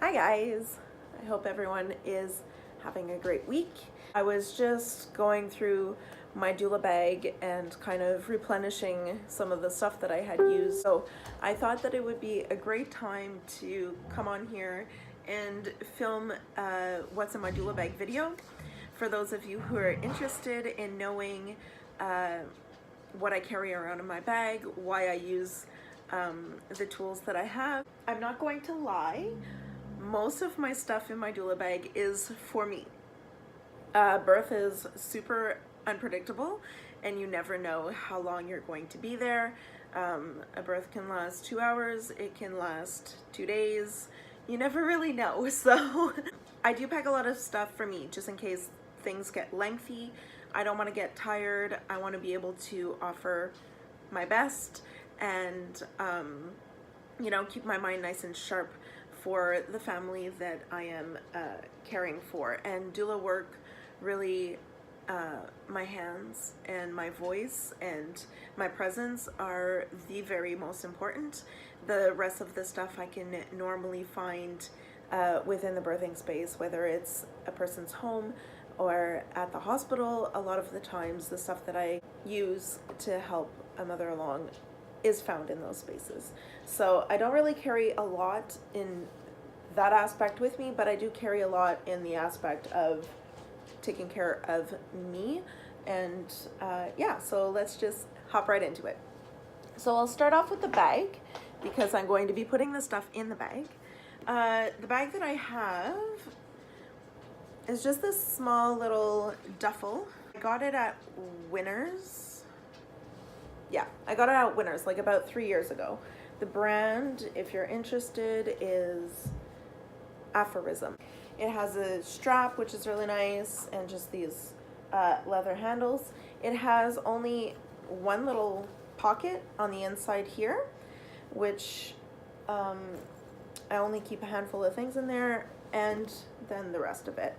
Hi guys, I hope everyone is having a great week. I was just going through my doula bag and kind of replenishing some of the stuff that I had used. So I thought that it would be a great time to come on here and film what's in my doula bag video. For those of you who are interested in knowing what I carry around in my bag, why I use the tools that I have. I'm not going to lie, most of my stuff in my doula bag is for me. Birth is super unpredictable and you never know how long you're going to be there. A birth can last 2 hours, it can last 2 days. You never really know. So I do pack a lot of stuff for me just in case things get lengthy. I don't want to get tired. I want to be able to offer my best and keep my mind nice and sharp for the family that I am caring for. And doula work really, my hands and my voice and my presence are the very most important. The rest of the stuff I can normally find within the birthing space, whether it's a person's home or at the hospital. A lot of the times the stuff that I use to help a mother along is found in those spaces. So I don't really carry a lot in that aspect with me, but I do carry a lot in the aspect of taking care of me. And yeah, so let's just hop right into it. So I'll start off with the bag because I'm going to be putting the stuff in the bag. The bag that I have is just this small little duffel. I got it at Winners. Yeah, I got it at Winners like about 3 years ago. The brand, if you're interested, is Aphorism. It has a strap, which is really nice, and just these leather handles. It has only one little pocket on the inside here, which I only keep a handful of things in there, and then the rest of it.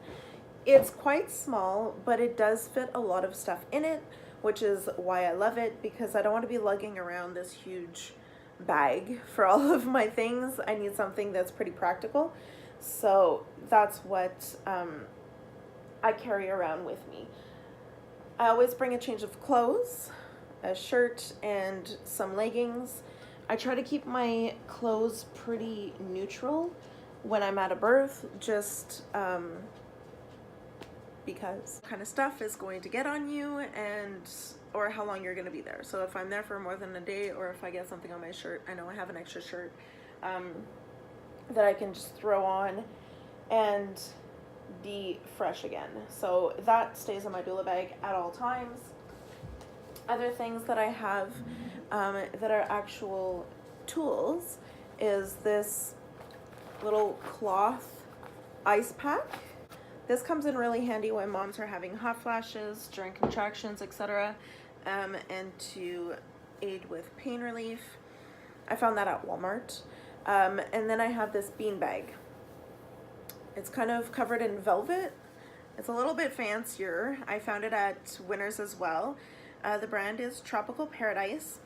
It's quite small, but it does fit a lot of stuff in it, which is why I love it, because I don't want to be lugging around this huge bag for all of my things. I need something that's pretty practical. So that's what I carry around with me. I always bring a change of clothes, a shirt and some leggings. I try to keep my clothes pretty neutral when I'm at a birth, just because kind of stuff is going to get on you and or how long you're going to be there. So if I'm there for more than a day, or if I get something on my shirt, I know I have an extra shirt that I can just throw on and be fresh again. So that stays in my doula bag at all times. Other things that I have that are actual tools is this little cloth ice pack. This comes in really handy when moms are having hot flashes during contractions, etc., and to aid with pain relief. I found that at Walmart. And then I have this bean bag. It's kind of covered in velvet. It's a little bit fancier. I found it at Winners as well. The brand is Tropical Paradise.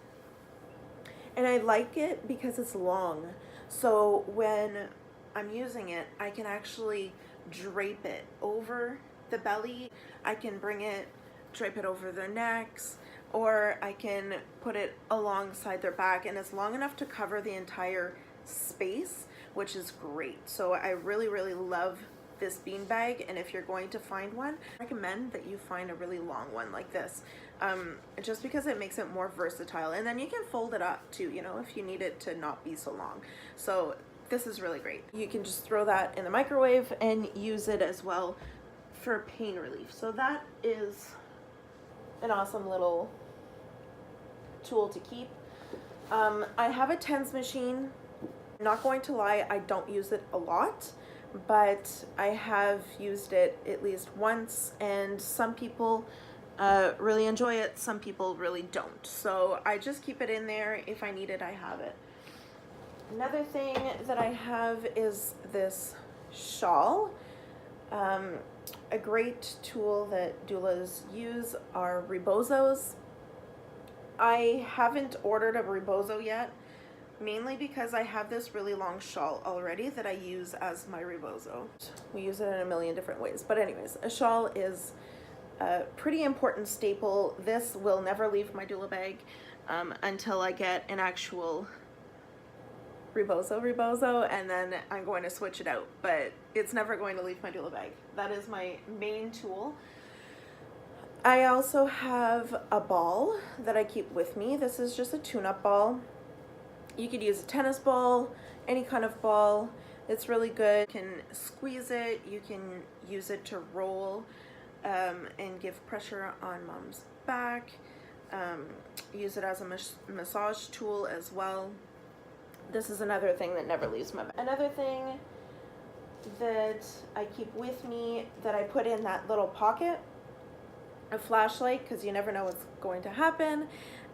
And I like it because it's long. So when I'm using it, I can actually drape it over the belly. I can drape it over their necks, or I can put it alongside their back, and it's long enough to cover the entire space, which is great. So I really, really love this bean bag, and if you're going to find one, I recommend that you find a really long one like this, just because it makes it more versatile, and then you can fold it up too, if you need it to not be so long. So this is really great. You can just throw that in the microwave and use it as well for pain relief. So that is an awesome little tool to keep. I have a TENS machine. Not going to lie, I don't use it a lot, but I have used it at least once, and some people really enjoy it, some people really don't. So I just keep it in there. If I need it, I have it. Another thing that I have is this shawl. A great tool that doulas use are rebozos. I haven't ordered a rebozo yet, mainly because I have this really long shawl already that I use as my rebozo. We use it in a million different ways, but anyways, a shawl is a pretty important staple. This will never leave my doula bag until I get an actual rebozo, and then I'm going to switch it out, but it's never going to leave my doula bag. That is my main tool. I also have a ball that I keep with me. This is just a tune-up ball. You could use a tennis ball, any kind of ball. It's really good. You can squeeze it, you can use it to roll and give pressure on mom's back. Use it as a massage tool as well. This is another thing that never leaves my bag. Another thing that I keep with me that I put in that little pocket, a flashlight, because you never know what's going to happen.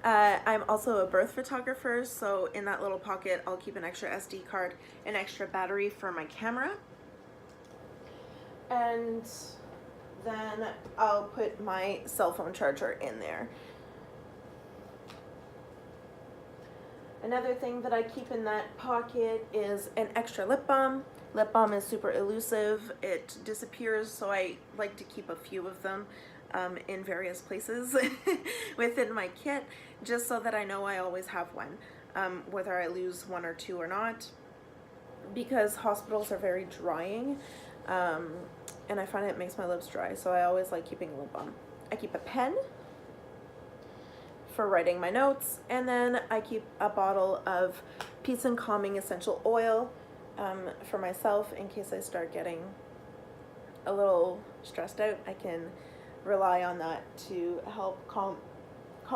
I'm also a birth photographer, so in that little pocket I'll keep an extra SD card, an extra battery for my camera, and then I'll put my cell phone charger in there. Another thing that I keep in that pocket is an extra lip balm. Lip balm is super elusive, it disappears, so I like to keep a few of them in various places within my kit, just so that I know I always have one, whether I lose one or two or not, because hospitals are very drying, and I find it makes my lips dry, so I always like keeping a lip balm. I keep a pen for writing my notes, and then I keep a bottle of peace and calming essential oil for myself in case I start getting a little stressed out. I can rely on that to help calm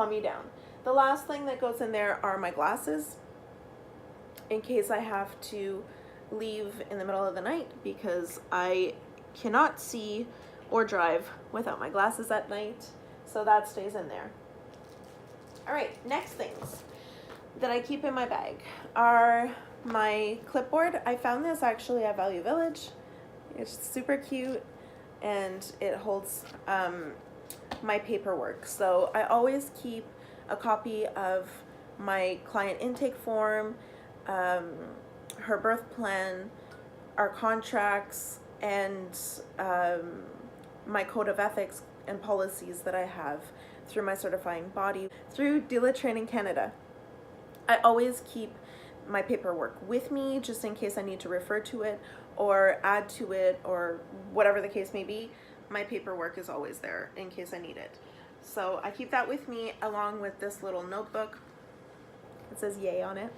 me down. The last thing that goes in there are my glasses, in case I have to leave in the middle of the night, because I cannot see or drive without my glasses at night, so that stays in there. All right, next things that I keep in my bag are my clipboard. I found this actually at Value Village. It's super cute, and it holds my paperwork. So I always keep a copy of my client intake form, her birth plan, our contracts, and my code of ethics and policies that I have through my certifying body, through Doula Training Canada. I always keep my paperwork with me just in case I need to refer to it or add to it or whatever the case may be. My paperwork is always there in case I need it. So I keep that with me, along with this little notebook. It says yay on it.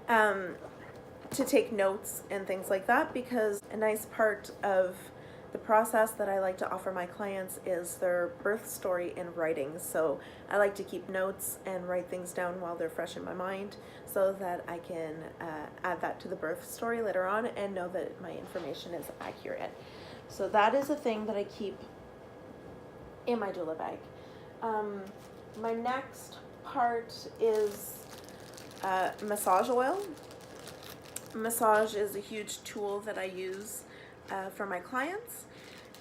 To take notes and things like that, because a nice part of the process that I like to offer my clients is their birth story in writing. So I like to keep notes and write things down while they're fresh in my mind, so that I can add that to the birth story later on and know that my information is accurate. So that is a thing that I keep in my doula bag. My next part is massage oil. Massage is a huge tool that I use for my clients,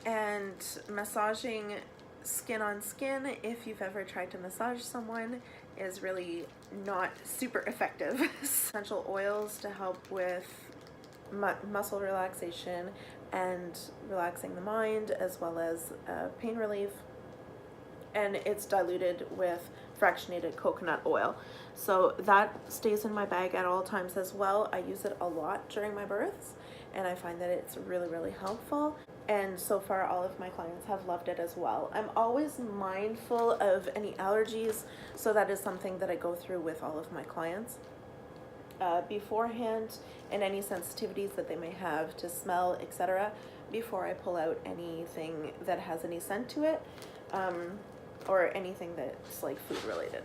and massaging skin on skin, if you've ever tried to massage someone, is really not super effective. Essential oils to help with muscle relaxation and relaxing the mind, as well as pain relief, and it's diluted with fractionated coconut oil. So that stays in my bag at all times as well. I use it a lot during my births, and I find that it's really, really helpful. And so far, all of my clients have loved it as well. I'm always mindful of any allergies, so that is something that I go through with all of my clients beforehand, and any sensitivities that they may have to smell, etc., before I pull out anything that has any scent to it, or anything that's like food related,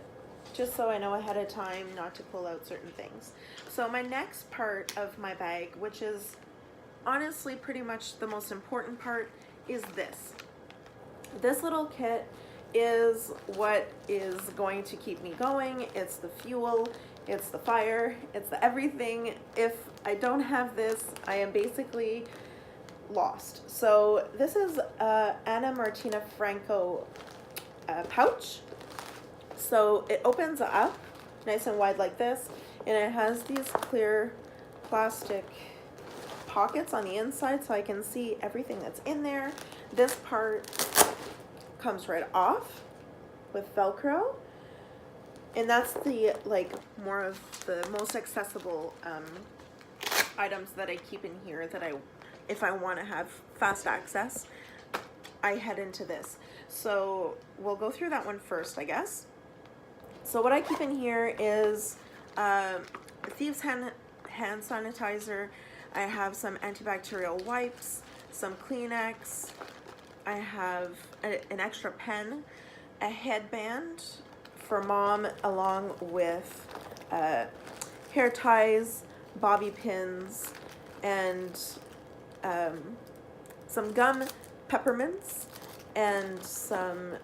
just so I know ahead of time not to pull out certain things. So my next part of my bag, which is honestly pretty much the most important part, is this. This little kit is what is going to keep me going. It's the fuel, it's the fire, it's the everything. If I don't have this, I am basically lost. So this is Anna Martina Franco pouch. So it opens up nice and wide like this. and it has these clear plastic pockets on the inside so I can see everything that's in there. This part comes right off with Velcro, and that's the like more of the most accessible items that I keep in here that if I want to have fast access, I head into this. So we'll go through that one first, I guess. So what I keep in here is Thieves hand sanitizer. I have some antibacterial wipes, some Kleenex. I have an extra pen, a headband for mom, along with hair ties, bobby pins, and some gum, peppermints, and some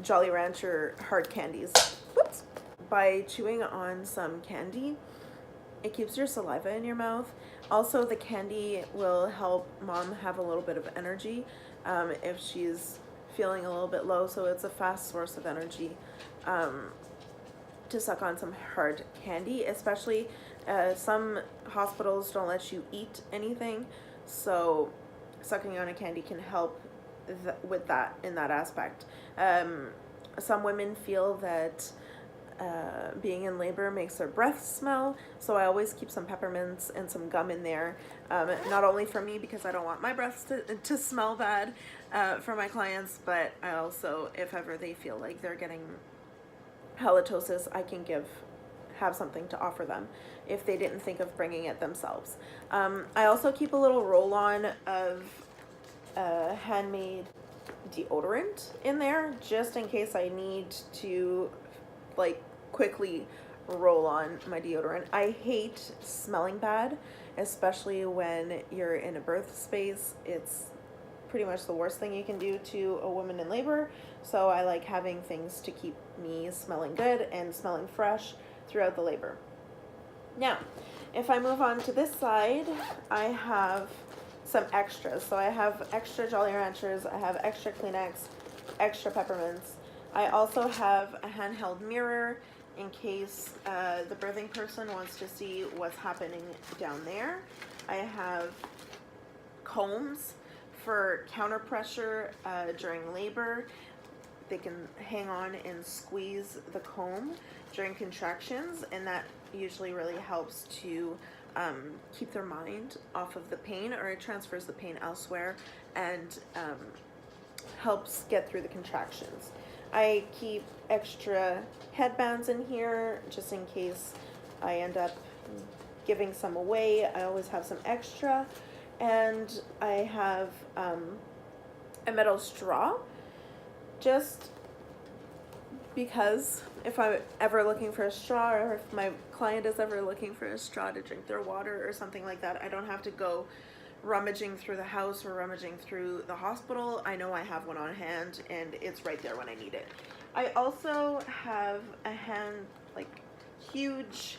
Jolly Rancher hard candies. Whoops! By chewing on some candy, it keeps your saliva in your mouth. Also, the candy will help mom have a little bit of energy if she's feeling a little bit low, so it's a fast source of energy to suck on some hard candy. Especially some hospitals don't let you eat anything, so sucking on a candy can help with that in that aspect. Some women feel that being in labor makes their breath smell, so I always keep some peppermints and some gum in there, not only for me because I don't want my breath to smell bad for my clients, but I also, if ever they feel like they're getting halitosis, I can have something to offer them if they didn't think of bringing it themselves. I also keep a little roll-on of handmade deodorant in there just in case I need to like quickly roll on my deodorant. I hate smelling bad, especially when you're in a birth space. It's pretty much the worst thing you can do to a woman in labor, so I like having things to keep me smelling good and smelling fresh throughout the labor. Now, if I move on to this side, I have some extras. So I have extra Jolly Ranchers, I have extra Kleenex, extra peppermints. I also have a handheld mirror in case the birthing person wants to see what's happening down there. I have combs for counter pressure during labor. They can hang on and squeeze the comb during contractions, and that usually really helps to keep their mind off of the pain, or it transfers the pain elsewhere and helps get through the contractions. I keep extra headbands in here just in case I end up giving some away. I always have some extra, and I have a metal straw just because if I'm ever looking for a straw, or if my client is ever looking for a straw to drink their water or something like that, I don't have to go rummaging through the house or rummaging through the hospital. I know I have one on hand and it's right there when I need it. I also have a huge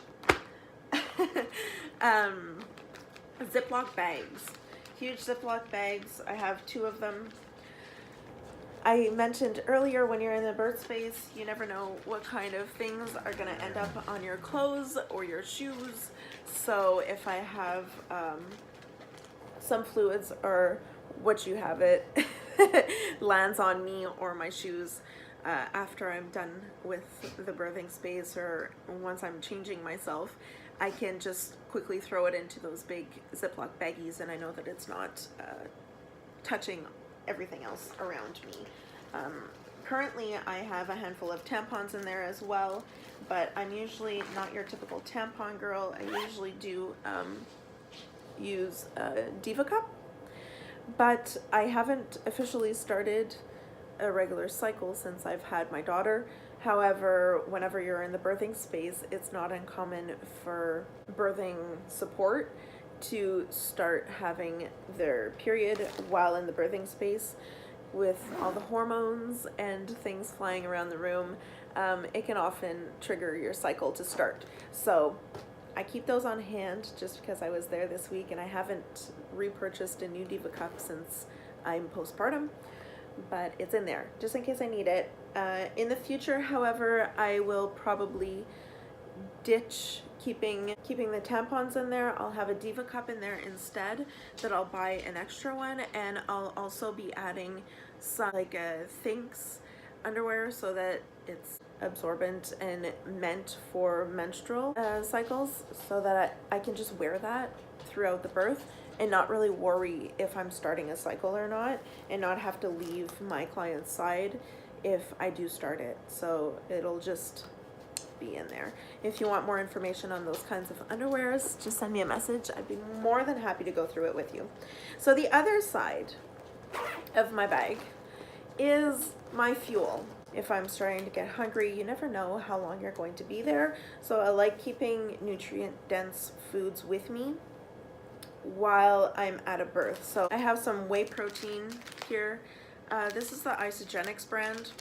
Ziploc bags. Huge Ziploc bags. I have 2 of them. I mentioned earlier, when you're in the birth space, you never know what kind of things are going to end up on your clothes or your shoes. So if I have some fluids, or what you have it lands on me or my shoes after I'm done with the birthing space, or once I'm changing myself, I can just quickly throw it into those big Ziploc baggies, and I know that it's not touching everything else around me. Currently I have a handful of tampons in there as well, but I'm usually not your typical tampon girl. I usually do use a Diva cup, but I haven't officially started a regular cycle since I've had my daughter. However, whenever you're in the birthing space, it's not uncommon for birthing support to start having their period while in the birthing space. With all the hormones and things flying around the room, it can often trigger your cycle to start. So I keep those on hand just because I was there this week, and I haven't repurchased a new Diva cup since I'm postpartum, but it's in there just in case I need it. In the future, however, I will probably ditch keeping the tampons in there. I'll have a Diva cup in there instead that I'll buy an extra one, and I'll also be adding some like a Thinx underwear so that it's absorbent and meant for menstrual cycles, so that I can just wear that throughout the birth and not really worry if I'm starting a cycle or not, and not have to leave my client's side if I do start it. So it'll just be in there. If you want more information on those kinds of underwears, just send me a message. I'd be more than happy to go through it with you. So the other side of my bag is my fuel. If I'm starting to get hungry, you never know how long you're going to be there. So I like keeping nutrient-dense foods with me while I'm at a birth. So I have some whey protein here. This is the Isogenics brand.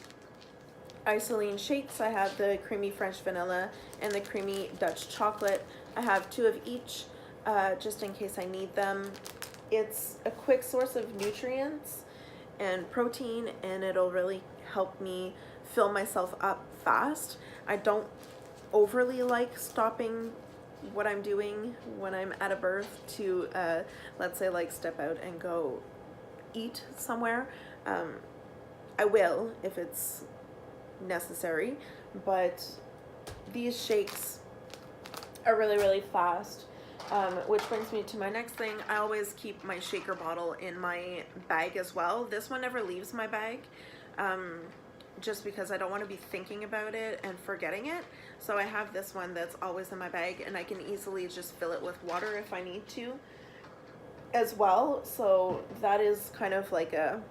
Isoline shakes. I have the creamy French vanilla and the creamy Dutch chocolate. I have 2 of each just in case I need them. It's a quick source of nutrients and protein, and it'll really help me fill myself up fast. I don't overly like stopping what I'm doing when I'm at a birth to let's say like step out and go eat somewhere. I will if it's necessary, but these shakes are really fast, which brings me to my next thing. I always keep my shaker bottle in my bag as well. This one never leaves my bag, just because I don't want to be thinking about it and forgetting it. So I have this one that's always in my bag, and I can easily just fill it with water if I need to as well. So that is kind of like an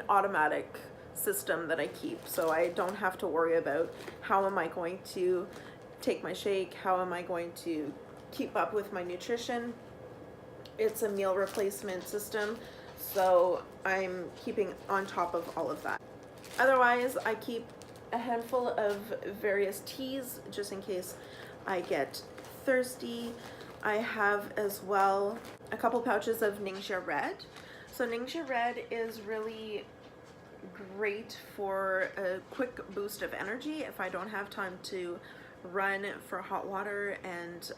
automatic system that I keep, so I don't have to worry about how am I going to take my shake, how am I going to keep up with my nutrition. It's a meal replacement system, so I'm keeping on top of all of that. Otherwise, I keep a handful of various teas just in case I get thirsty. I have as well a couple pouches of Ningxia Red. So Ningxia Red is really great for a quick boost of energy if I don't have time to run for hot water and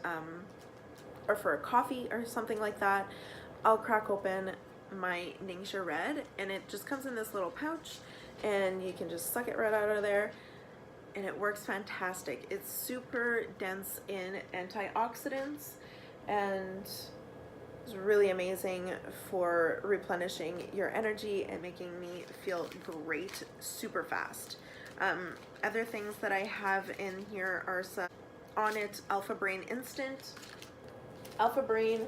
or for a coffee or something like that. I'll crack open my Ningxia Red, and it just comes in this little pouch, and you can just suck it right out of there, and it works fantastic. It's super dense in antioxidants, and it's really amazing for replenishing your energy and making me feel great super fast. Other things that I have in here are some Onnit Alpha Brain Instant. Alpha Brain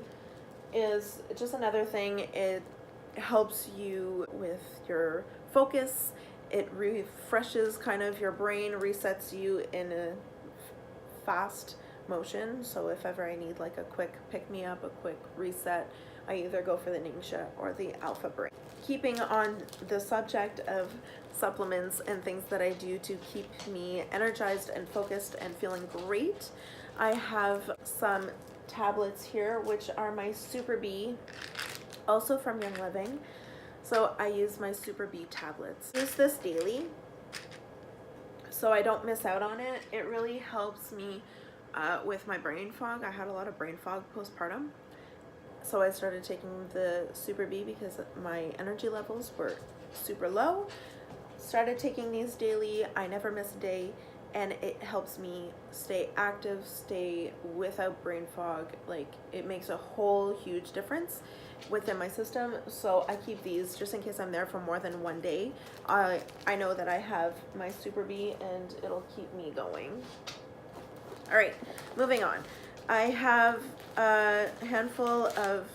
is just another thing. It helps you with your focus. It refreshes kind of your brain, resets you in a fast motion. So if ever I need like a quick pick-me-up, a quick reset, I either go for the Ningxia or the Alpha Brain. Keeping on the subject of supplements and things that I do to keep me energized and focused and feeling great, I have some tablets here, which are my Super B, also from Young Living. So I use my Super B tablets. I use this daily so I don't miss out on it. It really helps me with my brain fog. I had a lot of brain fog postpartum, so I started taking the Super B because my energy levels were super low. Started taking these daily. I never miss a day, and it helps me stay active, stay without brain fog. Like, it makes a whole huge difference within my system. So I keep these just in case I'm there for more than one day. I know that I have my Super B and it'll keep me going. All right, moving on. I have a handful of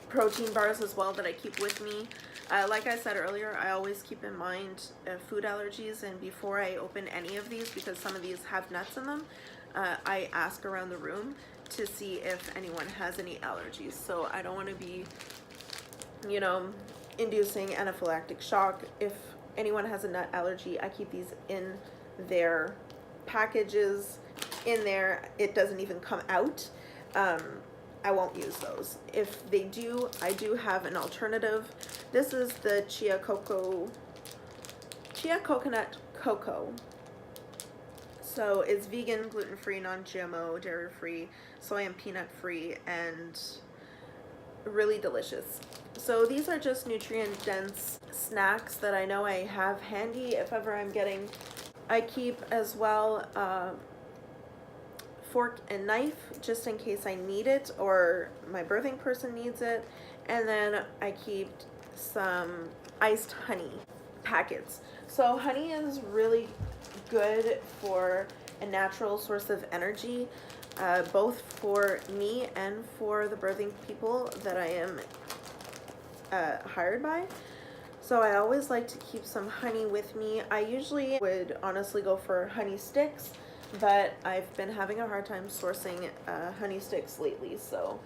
protein bars as well that I keep with me. Like I said earlier, I always keep in mind food allergies, and before I open any of these, because some of these have nuts in them, I ask around the room to see if anyone has any allergies. So I don't want to be, you know, inducing anaphylactic shock. If anyone has a nut allergy, I keep these in their packages in there. It doesn't even come out. I won't use those. If they do, I do have an alternative. This is the Chia Coconut Cocoa. So it's vegan, gluten-free, non-GMO, dairy-free, soy and peanut-free, and really delicious. So these are just nutrient-dense snacks that I know I have handy if ever I'm getting. I keep as well fork and knife just in case I need it or my birthing person needs it. And then I keep some iced honey packets. So honey is really good for a natural source of energy, both for me and for the birthing people that I am hired by. So I always like to keep some honey with me. I usually would honestly go for honey sticks, but I've been having a hard time sourcing honey sticks lately, so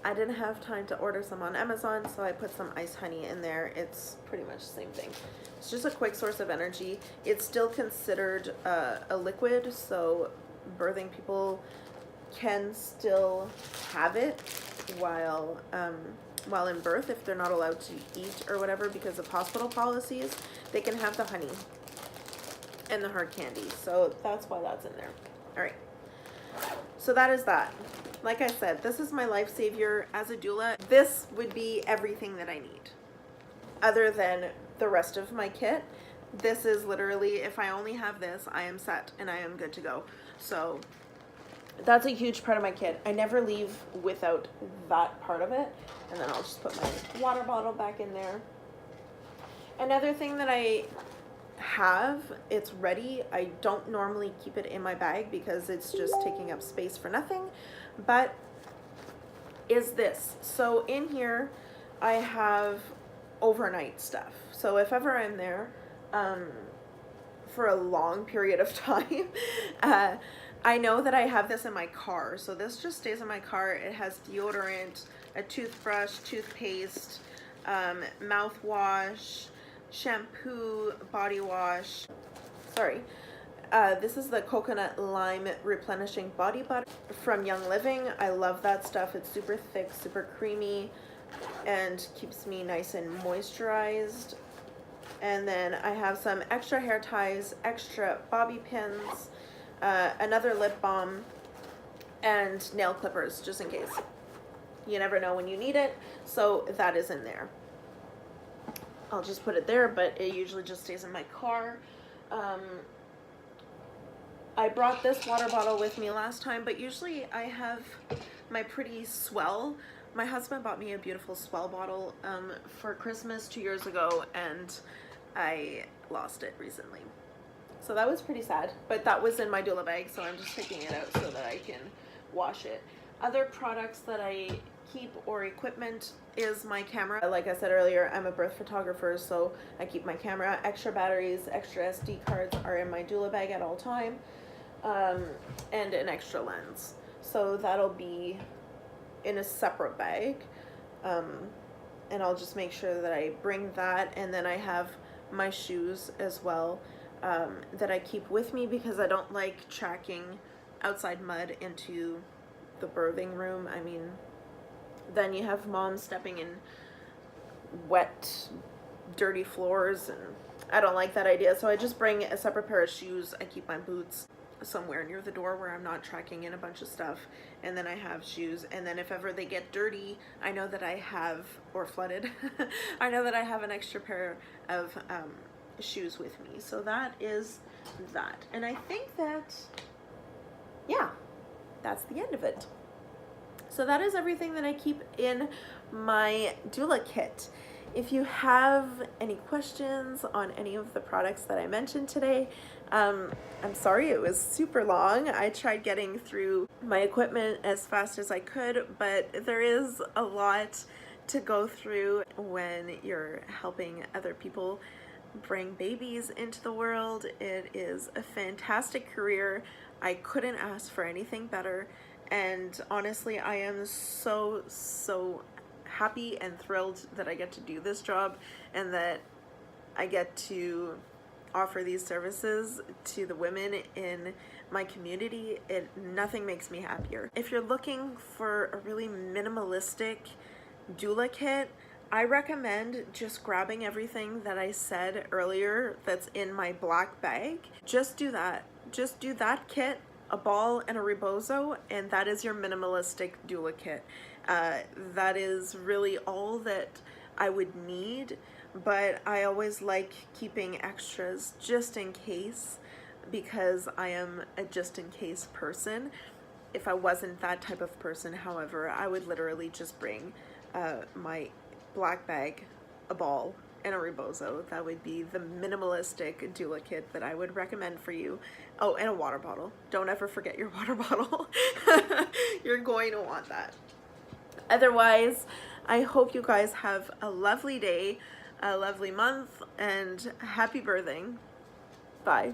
I didn't have time to order some on Amazon, so I put some iced honey in there. It's pretty much the same thing. It's just a quick source of energy. It's still considered a liquid, so birthing people can still have it while in birth if they're not allowed to eat or whatever because of hospital policies. They can have the honey and the hard candy, so that's why that's in there. All right, so that is that. Like I said, this is my life savior as a doula. This would be everything that I need other than the rest of my kit. This is literally, if I only have this, I am set and I am good to go. So that's a huge part of my kit. I never leave without that part of it. And then I'll just put my water bottle back in there. Another thing that I have, it's ready. I don't normally keep it in my bag because it's just taking up space for nothing, but is this. So in here I have overnight stuff. So if ever I'm there for a long period of time, I know that I have this in my car. So this just stays in my car. It has deodorant, a toothbrush, toothpaste, mouthwash, shampoo, body wash. Sorry. This is the coconut lime replenishing body butter from Young Living. I love that stuff. It's super thick, super creamy, and keeps me nice and moisturized. And then I have some extra hair ties, extra bobby pins, another lip balm, and nail clippers just in case. You never know when you need it, so that is in there. I'll just put it there, but it usually just stays in my car. I brought this water bottle with me last time, but usually I have my pretty Swell. My husband bought me a beautiful Swell bottle for Christmas 2 years ago, and I lost it recently. So that was pretty sad, but that was in my doula bag, so I'm just taking it out so that I can wash it. Other products that I keep or equipment is my camera. Like I said earlier, I'm a birth photographer, so I keep my camera. Extra batteries, extra SD cards are in my doula bag at all time, and an extra lens. So that'll be in a separate bag, and I'll just make sure that I bring that. And then I have my shoes as well, that I keep with me because I don't like tracking outside mud into the birthing room. I mean, then you have mom stepping in wet, dirty floors, and I don't like that idea. So I just bring a separate pair of shoes. I keep my boots somewhere near the door where I'm not tracking in a bunch of stuff, and then I have shoes. And then if ever they get dirty, I know that I have, or flooded, I know that I have an extra pair of shoes with me. So that is that. And I think that, yeah, that's the end of it. So that is everything that I keep in my doula kit. If you have any questions on any of the products that I mentioned today, I'm sorry it was super long. I tried getting through my equipment as fast as I could, but there is a lot to go through when you're helping other people bring babies into the world. It is a fantastic career. I couldn't ask for anything better. And honestly, I am so happy and thrilled that I get to do this job and that I get to offer these services to the women in my community. Nothing makes me happier. If you're looking for a really minimalistic doula kit, I recommend just grabbing everything that I said earlier that's in my black bag. Just do that. Just do that kit, a ball and a rebozo, and that is your minimalistic doula kit. That is really all that I would need, but I always like keeping extras just in case, because I am a just in case person. If I wasn't that type of person, however, I would literally just bring my black bag, a ball, and a rebozo. That would be the minimalistic doula kit that I would recommend for you. Oh, and a water bottle. Don't ever forget your water bottle. You're going to want that. Otherwise, I hope you guys have a lovely day, a lovely month, and happy birthing. Bye.